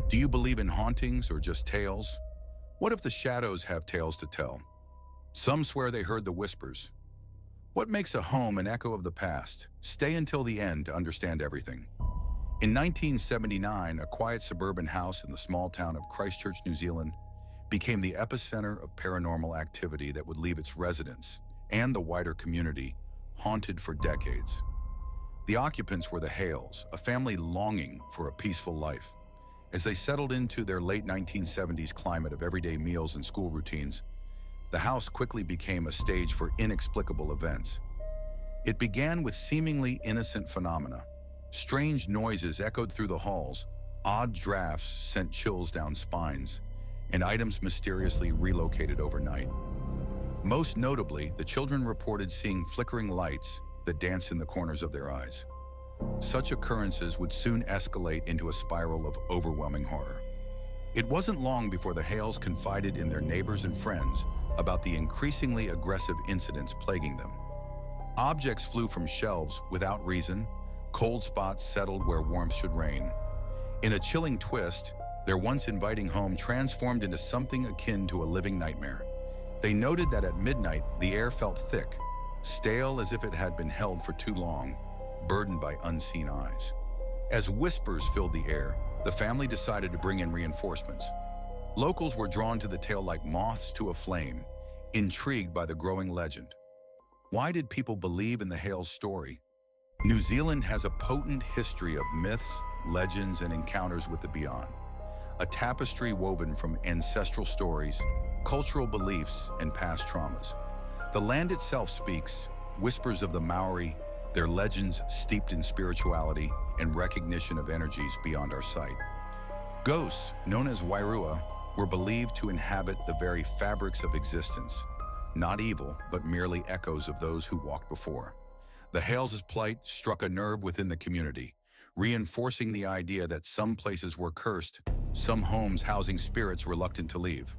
Do you believe in hauntings or just tales? What if the shadows have tales to tell? Some swear they heard the whispers. What makes a home an echo of the past? Stay until the end to understand everything. In 1979, a quiet suburban house in the small town of Christchurch, New Zealand, became the epicenter of paranormal activity that would leave its residents and the wider community haunted for decades. The occupants were the Hales, a family longing for a peaceful life. As they settled into their late 1970s climate of everyday meals and school routines, the house quickly became a stage for inexplicable events. It began with seemingly innocent phenomena. Strange noises echoed through the halls, odd drafts sent chills down spines, and items mysteriously relocated overnight. Most notably, the children reported seeing flickering lights that danced in the corners of their eyes. Such occurrences would soon escalate into a spiral of overwhelming horror. It wasn't long before the Hales confided in their neighbors and friends about the increasingly aggressive incidents plaguing them. Objects flew from shelves without reason, cold spots settled where warmth should reign. In a chilling twist, their once inviting home transformed into something akin to a living nightmare. They noted that at midnight, the air felt thick, stale as if it had been held for too long, burdened by unseen eyes. As whispers filled the air, the family decided to bring in reinforcements. Locals were drawn to the tale like moths to a flame, intrigued by the growing legend. Why did people believe in the Hales story? New Zealand has a potent history of myths, legends, and encounters with the beyond. A tapestry woven from ancestral stories, cultural beliefs, and past traumas. The land itself speaks, whispers of the Maori, their legends steeped in spirituality and recognition of energies beyond our sight. Ghosts, known as Wairua, were believed to inhabit the very fabrics of existence, not evil, but merely echoes of those who walked before. The Hales' plight struck a nerve within the community, reinforcing the idea that some places were cursed, some homes housing spirits reluctant to leave.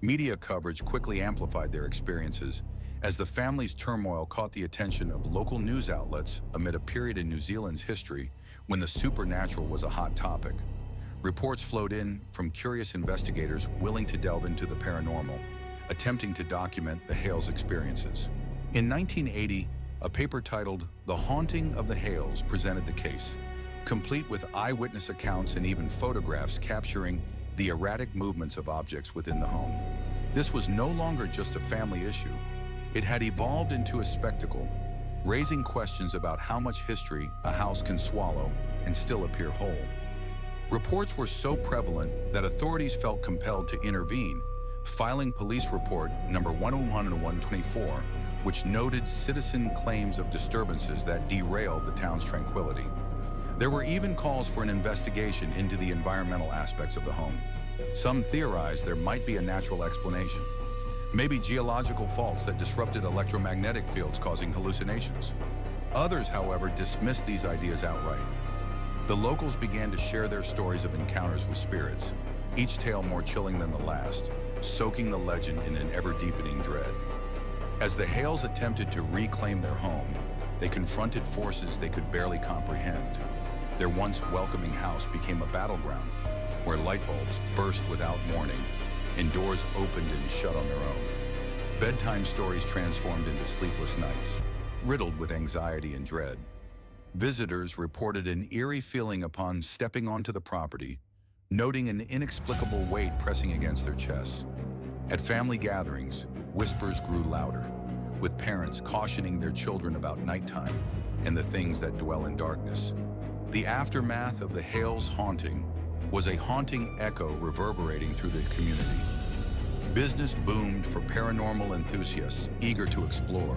Media coverage quickly amplified their experiences as the family's turmoil caught the attention of local news outlets amid a period in New Zealand's history when the supernatural was a hot topic. Reports flowed in from curious investigators willing to delve into the paranormal, attempting to document the Hales' experiences. In 1980, a paper titled The Haunting of the Hales presented the case, complete with eyewitness accounts and even photographs capturing the erratic movements of objects within the home. This was no longer just a family issue. It had evolved into a spectacle, raising questions about how much history a house can swallow and still appear whole. Reports were so prevalent that authorities felt compelled to intervene, filing police report number 101-124, which noted citizen claims of disturbances that derailed the town's tranquility. There were even calls for an investigation into the environmental aspects of the home. Some theorized there might be a natural explanation, maybe geological faults that disrupted electromagnetic fields causing hallucinations. Others, however, dismissed these ideas outright. The locals began to share their stories of encounters with spirits, each tale more chilling than the last, soaking the legend in an ever-deepening dread. As the Hales attempted to reclaim their home, they confronted forces they could barely comprehend. Their once welcoming house became a battleground, where light bulbs burst without warning, and doors opened and shut on their own. Bedtime stories transformed into sleepless nights, riddled with anxiety and dread. Visitors reported an eerie feeling upon stepping onto the property, noting an inexplicable weight pressing against their chests. At family gatherings, whispers grew louder, with parents cautioning their children about nighttime and the things that dwell in darkness. The aftermath of the Hales haunting was a haunting echo reverberating through the community. Business boomed for paranormal enthusiasts eager to explore,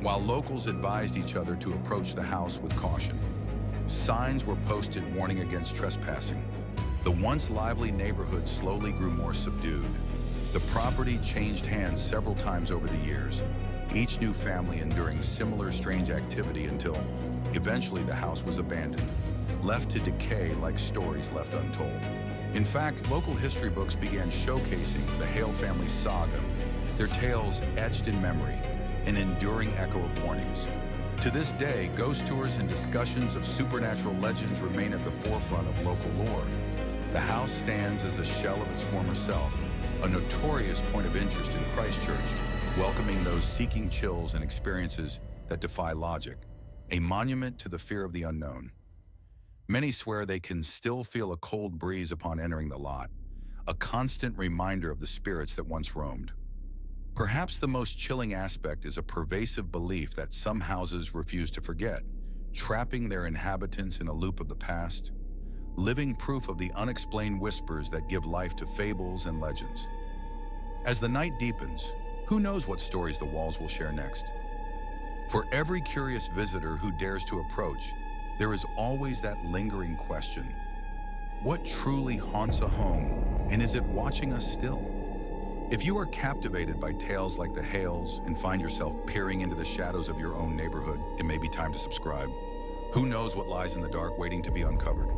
while locals advised each other to approach the house with caution. Signs were posted warning against trespassing. The once lively neighborhood slowly grew more subdued. The property changed hands several times over the years, each new family enduring similar strange activity until eventually the house was abandoned, left to decay like stories left untold. In fact, local history books began showcasing the Hale family's saga, their tales etched in memory, an enduring echo of warnings. To this day, ghost tours and discussions of supernatural legends remain at the forefront of local lore. The house stands as a shell of its former self, a notorious point of interest in Christchurch, welcoming those seeking chills and experiences that defy logic, a monument to the fear of the unknown. Many swear they can still feel a cold breeze upon entering the lot, a constant reminder of the spirits that once roamed. Perhaps the most chilling aspect is a pervasive belief that some houses refuse to forget, trapping their inhabitants in a loop of the past, living proof of the unexplained whispers that give life to fables and legends. As the night deepens, who knows what stories the walls will share next? For every curious visitor who dares to approach, there is always that lingering question: what truly haunts a home, and is it watching us still? If you are captivated by tales like the Hales and find yourself peering into the shadows of your own neighborhood, it may be time to subscribe. Who knows what lies in the dark waiting to be uncovered?